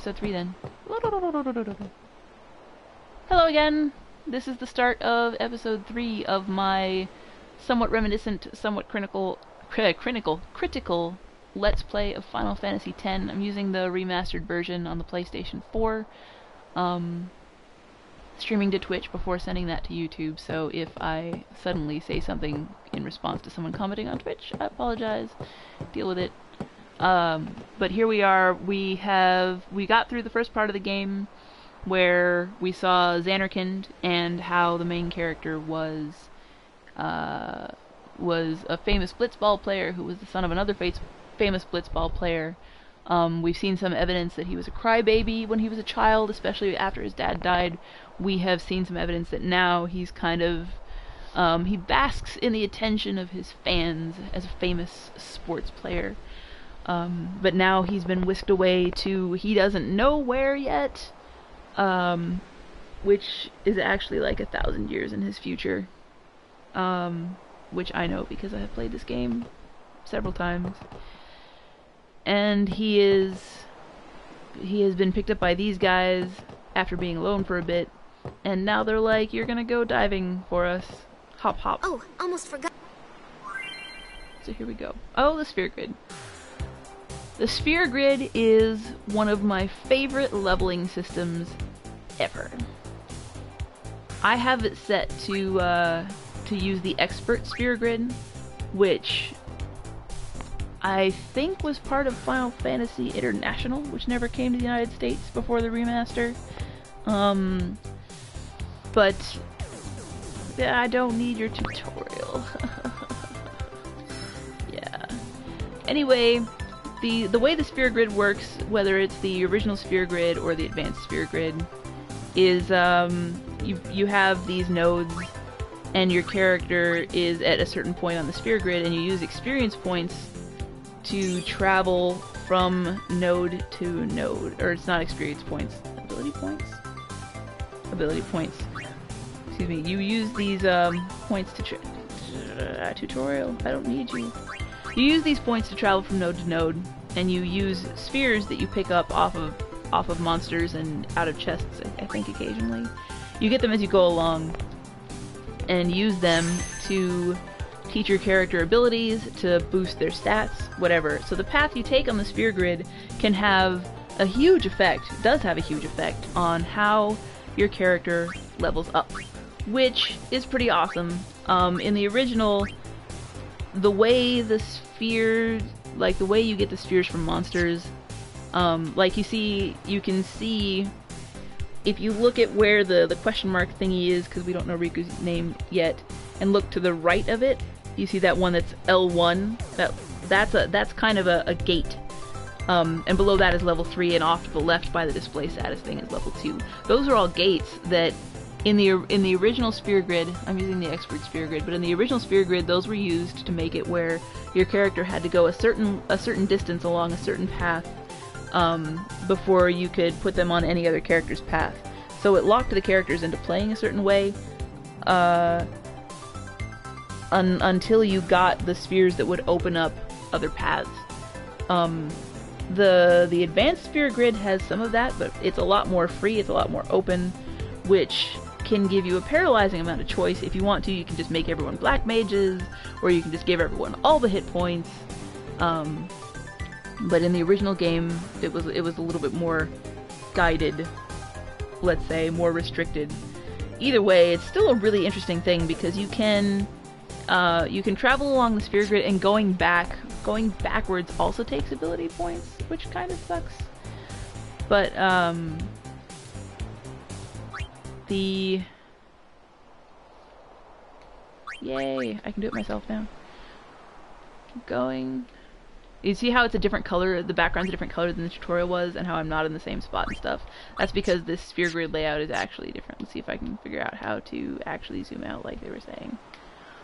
episode 3 then. Hello again! This is the start of episode 3 of my somewhat reminiscent, somewhat critical Let's Play of Final Fantasy X. I'm using the remastered version on the PlayStation 4. Streaming to Twitch before sending that to YouTube, so if I suddenly say something in response to someone commenting on Twitch, I apologize. Deal with it. But here we are. We got through the first part of the game where we saw Xanarkand and how the main character was a famous blitzball player who was the son of another famous blitzball player. We've seen some evidence that he was a crybaby when he was a child, especially after his dad died. We have seen some evidence that now he's kind of he basks in the attention of his fans as a famous sports player. But now he's been whisked away to he doesn't know where yet, which is actually like 1,000 years in his future, which I know because I have played this game several times. And he has been picked up by these guys after being alone for a bit, and now they're like, you're gonna go diving for us. Hop hop. Oh, almost forgot. So here we go. Oh, the sphere grid. The sphere grid is one of my favorite leveling systems ever. I have it set to use the expert sphere grid, which I think was part of Final Fantasy International, which never came to the United States before the remaster. But yeah, I don't need your tutorial. Yeah. Anyway, the way the sphere grid works, whether it's the original sphere grid or the advanced sphere grid, is you have these nodes, and your character is at a certain point on the sphere grid, and you use experience points to travel from node to node. Or it's not experience points. Ability points? Ability points. Excuse me. You use these points to tutorial. I don't need you. You use these points to travel from node to node, and you use spheres that you pick up off of monsters and out of chests, I think occasionally. You get them as you go along, and use them to teach your character abilities, to boost their stats, whatever. So the path you take on the sphere grid can have a huge effect, does have a huge effect, on how your character levels up, which is pretty awesome. In the original, the way the spheres, like the way you get the spheres from monsters, like you can see, if you look at where the question mark thingy is, because we don't know Riku's name yet, and look to the right of it, you see that one that's L1, that's kind of a gate. And below that is level 3, and off to the left by the display status thing is level 2. Those are all gates that in the original sphere grid, I'm using the expert sphere grid, but in the original sphere grid, those were used to make it where your character had to go a certain distance along a certain path before you could put them on any other character's path. So it locked the characters into playing a certain way until you got the spheres that would open up other paths. The advanced sphere grid has some of that, but it's a lot more free, it's a lot more open, which can give you a paralyzing amount of choice. If you want to, you can just make everyone black mages, or you can just give everyone all the hit points. But in the original game, it was a little bit more guided, let's say, more restricted. Either way, it's still a really interesting thing, because you can travel along the sphere grid, and going backwards also takes ability points, which kind of sucks. But yay, I can do it myself now. Keep going. You see how it's a different color, the background's a different color than the tutorial was, and how I'm not in the same spot and stuff? That's because this sphere grid layout is actually different. Let's see if I can figure out how to actually zoom out like they were saying.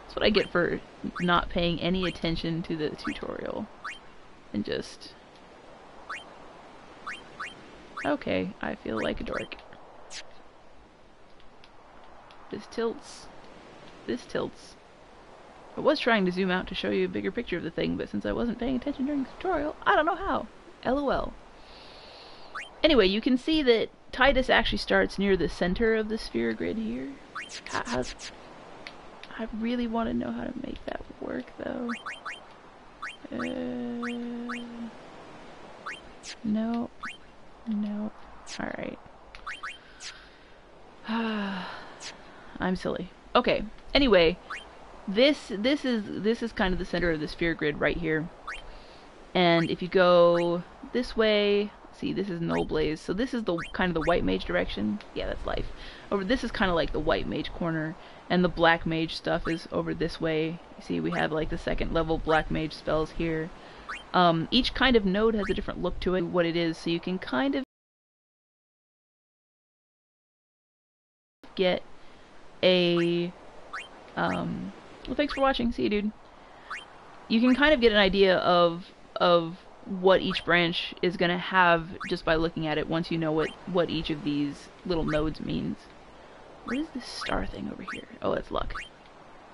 That's what I get for not paying any attention to the tutorial. And just... Okay, I feel like a dork. This tilts. This tilts. I was trying to zoom out to show you a bigger picture of the thing, but since I wasn't paying attention during the tutorial, I don't know how. LOL. Anyway, you can see that Titus actually starts near the center of the sphere grid here. I really want to know how to make that work, though. No. No. Alright. I'm silly. Okay. Anyway, this is kind of the center of the sphere grid right here. And if you go this way, see, this is Null Blaze. So this is the kind of the white mage direction. Yeah, that's life. Over this is kind of like the white mage corner, and the black mage stuff is over this way. You see, we have like the second level black mage spells here. Each kind of node has a different look to it, what it is, so you can kind of get a well, thanks for watching. See you, dude. You can kind of get an idea of what each branch is going to have just by looking at it once you know what each of these little nodes means. What is this star thing over here? Oh, that's luck.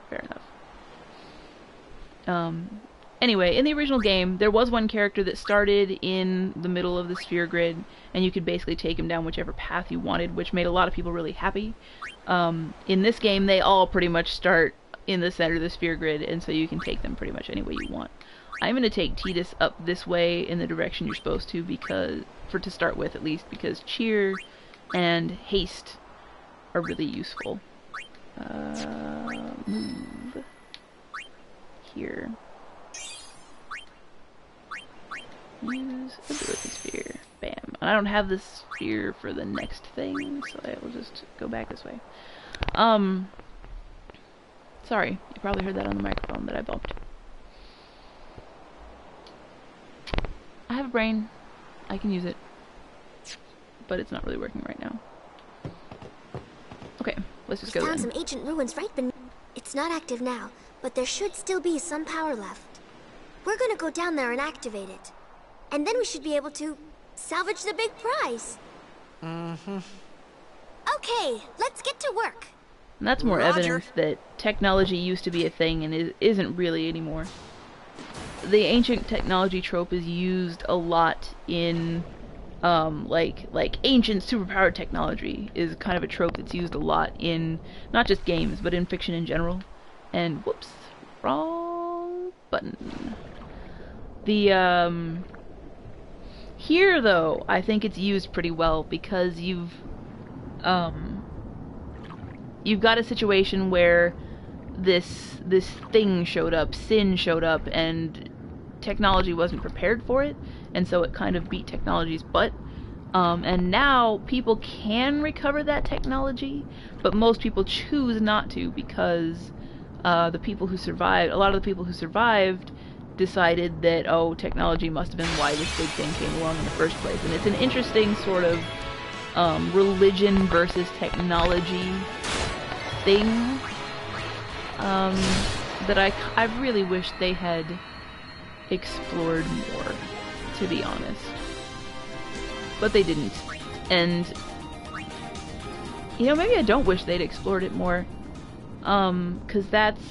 Fair enough. Anyway, in the original game, there was one character that started in the middle of the sphere grid, and you could basically take him down whichever path you wanted, which made a lot of people really happy. In this game, they all pretty much start in the center of the sphere grid, and so you can take them pretty much any way you want. I'm going to take Titus up this way in the direction you're supposed to, because, to start with at least, because cheer and haste are really useful. Move here. Use ability sphere. Bam. And I don't have this sphere for the next thing, so I will just go back this way. Sorry, you probably heard that on the microphone that I bumped. I have a brain. I can use it. But it's not really working right now. Okay, let's just go then. We found some ancient ruins right beneath. It's not active now, but there should still be some power left. We're gonna go down there and activate it. And then we should be able to salvage the big prize. Mm-hmm. Okay, let's get to work. And that's more evidence that technology used to be a thing and isn't really anymore. The ancient technology trope is used a lot in, like ancient superpowered technology is kind of a trope that's used a lot in not just games, but in fiction in general. And whoops, wrong button. The here though, I think it's used pretty well because you've got a situation where this thing showed up, sin showed up, and technology wasn't prepared for it, and so it kind of beat technology's butt. And now people can recover that technology, but most people choose not to because the people who survived, a lot of the people who survived decided that, oh, technology must have been why this big thing came along in the first place. And it's an interesting sort of religion versus technology thing that I really wish they had explored more, to be honest. But they didn't. And, you know, maybe I don't wish they'd explored it more. 'Cause that's...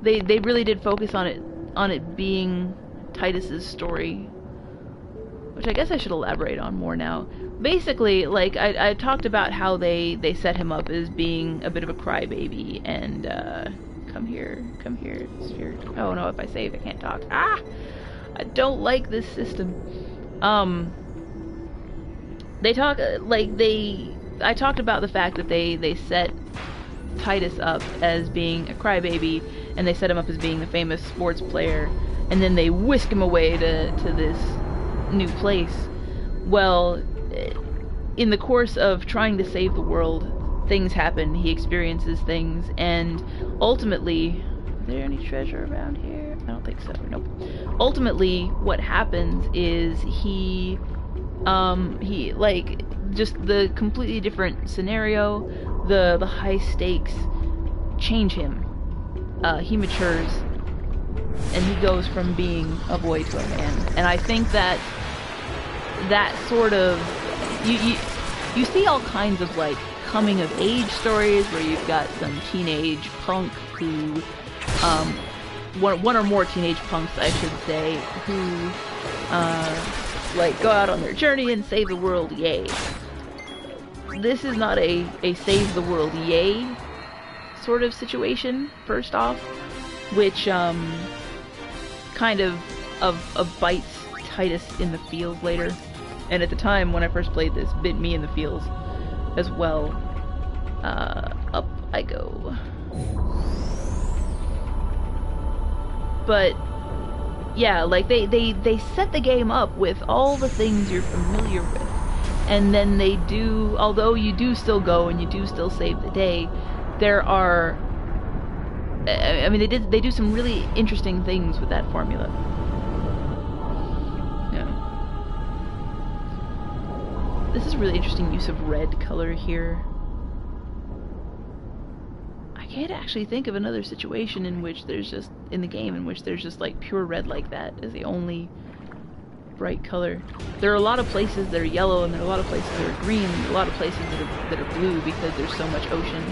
They really did focus on it being Titus's story. Which I guess I should elaborate on more now. Basically, like, I talked about how they set him up as being a bit of a crybaby, and, come here, sphere. Oh no, if I save, I can't talk. Ah! I don't like this system. They talk, I talked about the fact that they set Titus up as being a crybaby, and they set him up as being the famous sports player, and then they whisk him away to this new place. Well, in the course of trying to save the world, things happen, he experiences things, and ultimately... Is there any treasure around here? I don't think so. Nope. Ultimately, what happens is he like, just the completely different scenario, the high stakes change him. He matures, and he goes from being a boy to a man. And I think that sort of... You see all kinds of, like, coming of age stories where you've got some teenage punk who, one or more teenage punks, I should say, who like, go out on their journey and save the world, yay. This is not a save the world, yay sort of situation, first off, which, kind of bites Titus in the feels later. And at the time, when I first played this, bit me in the feels as well. Up I go. But yeah, like they set the game up with all the things you're familiar with, and then they do, although you do still go and you do still save the day, there are, I mean, they do some really interesting things with that formula. Yeah. This is a really interesting use of red color here. I can't actually think of another situation in which there's just, in the game, in which there's just like pure red like that as the only bright color. There are a lot of places that are yellow, and there are a lot of places that are green, and there are a lot of places that are blue because there's so much ocean.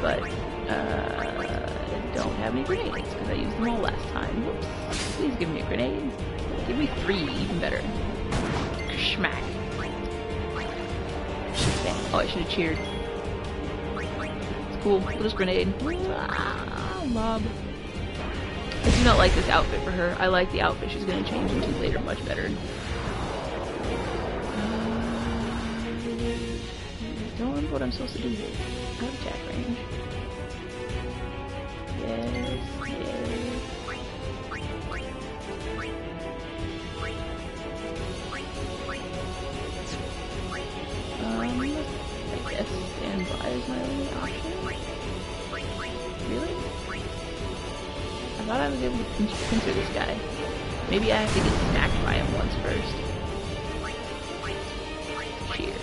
But, I don't have any grenades because I used them all last time. Whoops. Please give me a grenade. Give me 3, even better. Schmack. Oh, I should have cheered. Cool. We'll just grenade. Ah, mob. I do not like this outfit for her. I like the outfit she's going to change into later much better. Don't remember what I'm supposed to do here. Out of attack range. Yes, yes. I guess stand by is my only option. Really? I thought I was able to pincer this guy. Maybe I have to get smacked by him once first. Cheer.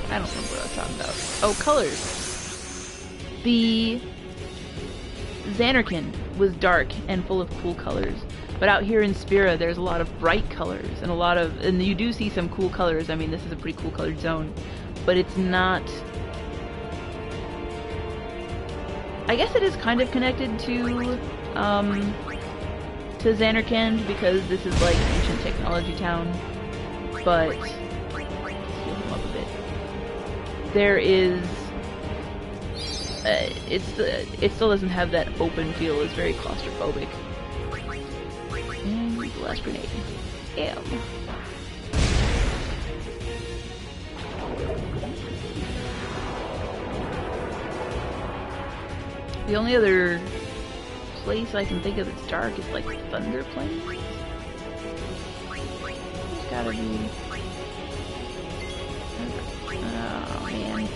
I don't remember what I was talking about. Oh, colors. The Xanarkand was dark and full of cool colors. But out here in Spira, there's a lot of bright colors and and you do see some cool colors. I mean, this is a pretty cool colored zone, but it's not. I guess it is kind of connected to Xanarkand because this is like ancient technology town. But let's heal him up a bit. There is. It still doesn't have that open feel. It's very claustrophobic. And the last grenade. Damn. The only other place I can think of that's dark is like Thunder Plains. There's gotta be. Oh man.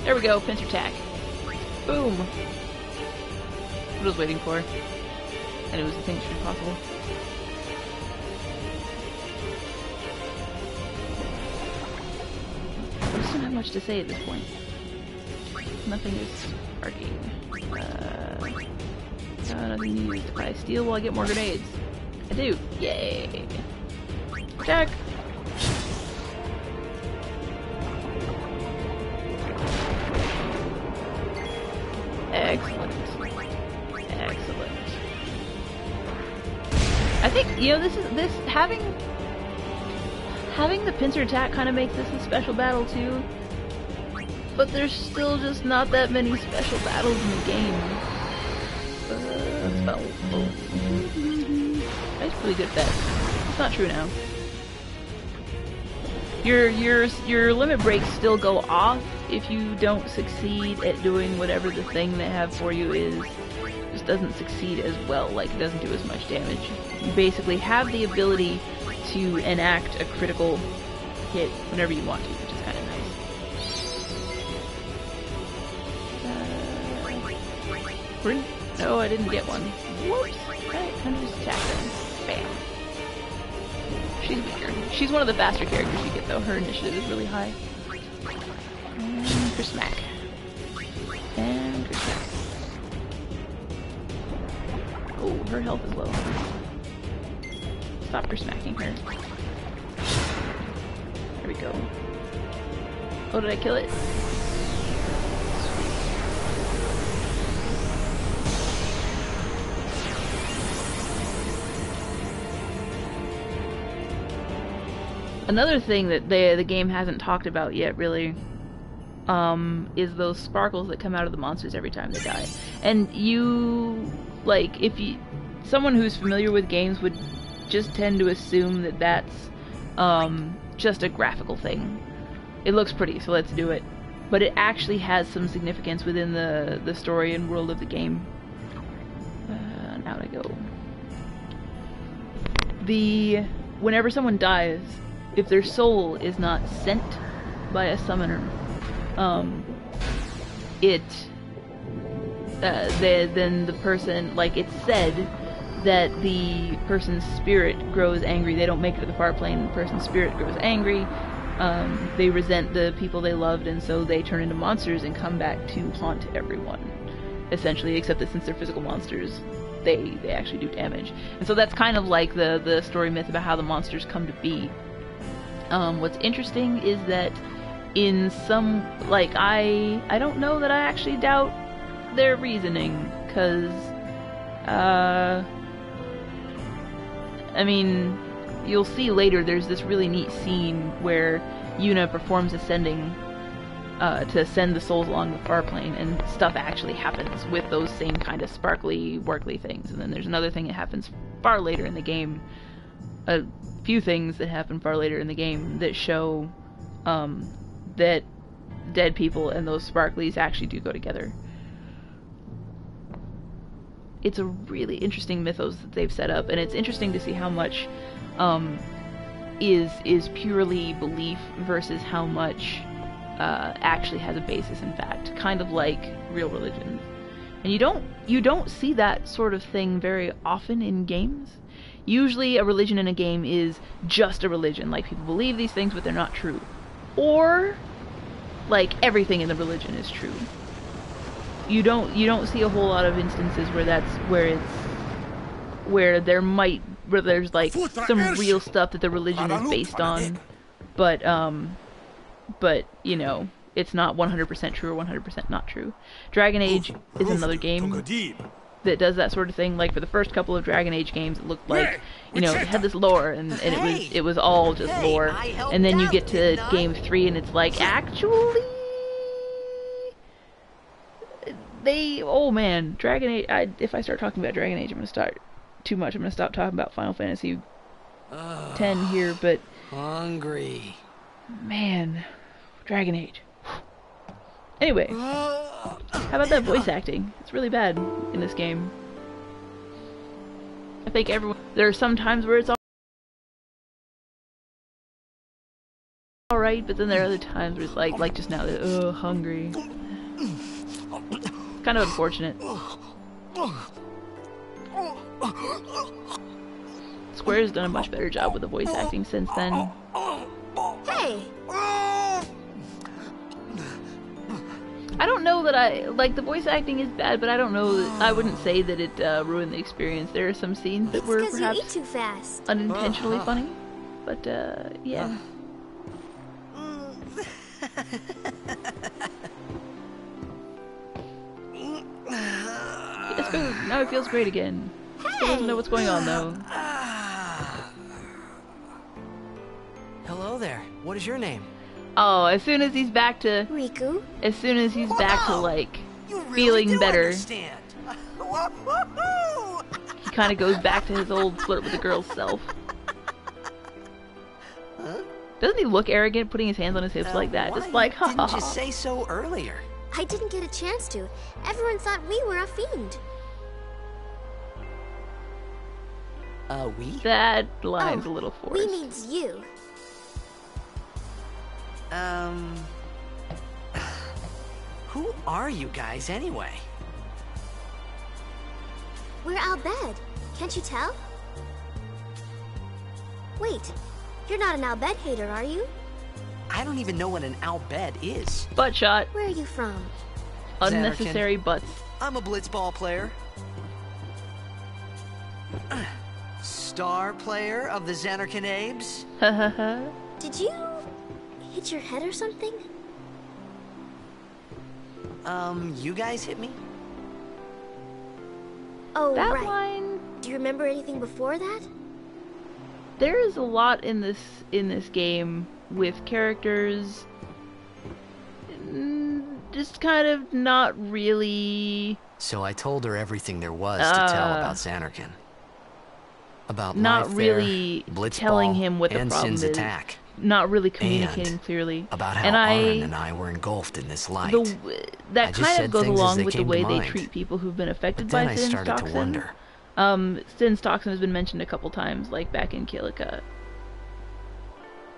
There we go, pincer tack. Boom! What I was waiting for. And it was the thing that should be possible. I just don't have much to say at this point. Nothing is sparking. Nothing new. If I steal, will I get more grenades? I do. Yay! Attack! Excellent. Excellent. I think, you know, having the pincer attack kind of makes this a special battle too. But there's still just not that many special battles in the game. That's pretty good bet. It's not true now. Your limit breaks still go off if you don't succeed at doing whatever the thing they have for you is. It just doesn't succeed as well, like it doesn't do as much damage. You basically have the ability to enact a critical hit whenever you want to, which is kind of nice. No, I didn't get one. Whoops! Alright, I'm just attack them. Bam. She's weaker. She's one of the faster characters you get though. Her initiative is really high. And for smack. And for smack. Oh, her health is low. Stop her smacking her. There we go. Oh, did I kill it? Another thing that the game hasn't talked about yet, really, is those sparkles that come out of the monsters every time they die. And you, like, someone who's familiar with games would just tend to assume that that's just a graphical thing. It looks pretty, so let's do it. But it actually has some significance within the story and world of the game. Now to go. Whenever someone dies, if their soul is not sent by a summoner, then the person, like, it's said that the person's spirit grows angry. They don't make it to the far plane. The person's spirit grows angry. They resent the people they loved, and so they turn into monsters and come back to haunt everyone, essentially, except that since they're physical monsters, they actually do damage. And so that's kind of like the story myth about how the monsters come to be. What's interesting is that in some, like, I don't know that I actually doubt their reasoning, because, I mean, you'll see later there's this really neat scene where Yuna performs ascending to ascend the souls along the far plane, and stuff actually happens with those same kind of sparkly, workly things. And then there's another thing that happens far later in the game, a few things that happen far later in the game that show that dead people and those sparklies actually do go together. It's a really interesting mythos that they've set up, and it's interesting to see how much is purely belief versus how much actually has a basis in fact, kind of like real religion. And you don't see that sort of thing very often in games. Usually a religion in a game is just a religion, like people believe these things but they're not true. Or like everything in the religion is true. You don't see a whole lot of instances where there's like some real stuff that the religion is based on, but you know, it's not 100% true or 100% not true. Dragon Age is another game that does that sort of thing. Like for the first couple of Dragon Age games, it looked like, you know, it had this lore and it was all just lore. And then you get to game 3 and it's like, actually, oh man, Dragon Age, if I start talking about Dragon Age, I'm gonna start too much. I'm gonna stop talking about Final Fantasy X here, but hungry. Man, Dragon Age. Anyway, how about that voice acting? It's really bad in this game. I think there are some times where it's alright, but then there are other times where it's like just now, hungry. Kind of unfortunate. Square's done a much better job with the voice acting since then. Hey! I don't know that like the voice acting is bad, but I don't know I wouldn't say that it ruined the experience. There are some scenes that were perhaps you eat too fast. unintentionally funny, but yeah. It's food. Now it feels great again. Still doesn't know what's going on though. Hello there. What is your name? Oh, as soon as he's back to Riku. As soon as he's back to like Really feeling better, understand. he kind of goes back to his old flirt with the girl's self. Huh? Doesn't he look arrogant, putting his hands on his hips like that? Just like, ha ha Didn't you ha. say so earlier? I didn't get a chance to. Everyone thought we were a fiend. We? That line's a little forced. We means you. Who are you guys anyway? We're Al Bhed. Can't you tell? Wait, you're not an Al Bhed hater, are you? I don't even know what an Al Bhed is. Butt shot. Where are you from? Unnecessary butts. I'm a blitzball player. Star player of the Xanarkan Abes. Ha ha ha. Did you hit your head or something? You guys hit me? Oh, That right. line Do you remember anything before that? there is a lot in this game with characters just kind of not really. So I told her everything there was to tell about Xanarkin. About Not life really there, telling him what the and problem Sin's is. attack. Not really communicating And clearly. About how and Arn and I were engulfed in this light. That I just kind said of goes things as along they with the came to way they mind. treat people who've been affected But then by I Sin's started toxin. to wonder. Sin's toxin has been mentioned a couple times, like back in Kilika.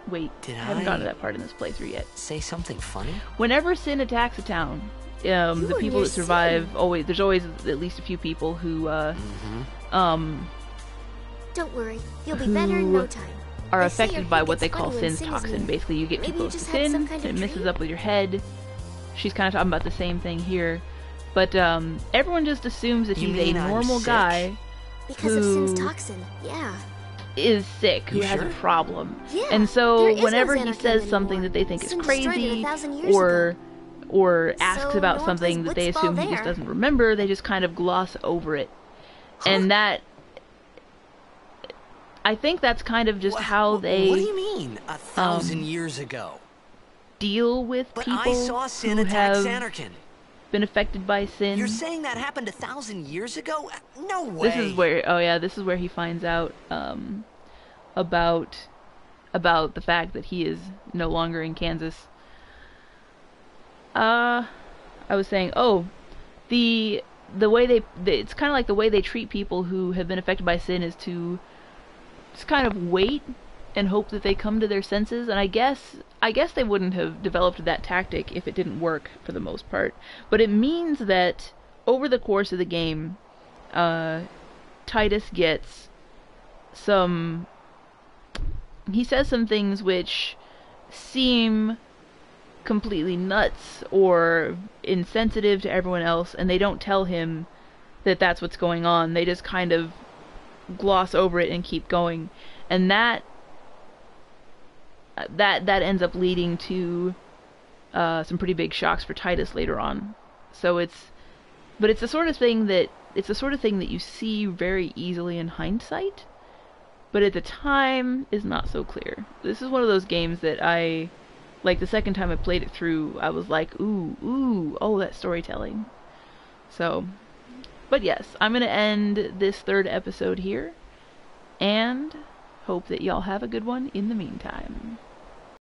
Wait, Did I haven't gotten to I that part in this playthrough yet. Say something funny? Whenever Sin attacks a town, the and people your that survive there's always at least a few people who Don't worry, you'll be better in no time. are They say affected your by head what they gets call funny when Sin's Sin is toxin. near. Basically, you get Maybe too you close to just had some Sin, kind and of it messes dream? up with your head. She's kind of talking about the same thing here. But everyone just assumes that You he's a mean I'm normal sick? guy Because of Sin's who toxin, yeah. is sick, who You has sure? a problem. Yeah, And there so is no whenever he Xanarkin says something anymore. that they think is Sin destroyed it crazy 1,000 years or asks So about no one something plays that they blitzball assume he just there. doesn't remember, they just kind of gloss over it. And that, I think that's kind of just how they What do you mean, 1,000 years ago? deal with But people I saw Sin who attack have Xanarkin. been affected by Sin. You're saying that happened 1,000 years ago? No way. This is where he finds out about the fact that he is no longer in Kansas. I was saying, the way it's kind of like the way they treat people who have been affected by Sin is to just kind of wait and hope that they come to their senses. And I guess they wouldn't have developed that tactic if it didn't work for the most part. But it means that over the course of the game, Titus gets some. He says some things which seem completely nuts or insensitive to everyone else, and they don't tell him that that's what's going on. They just kind of gloss over it and keep going, and that ends up leading to some pretty big shocks for Titus later on. So it's the sort of thing that you see very easily in hindsight, but at the time is not so clear. This is one of those games that I, like, the second time I played it through, I was like, ooh, oh, that storytelling. So, but yes, I'm going to end this third episode here, and hope that y'all have a good one in the meantime.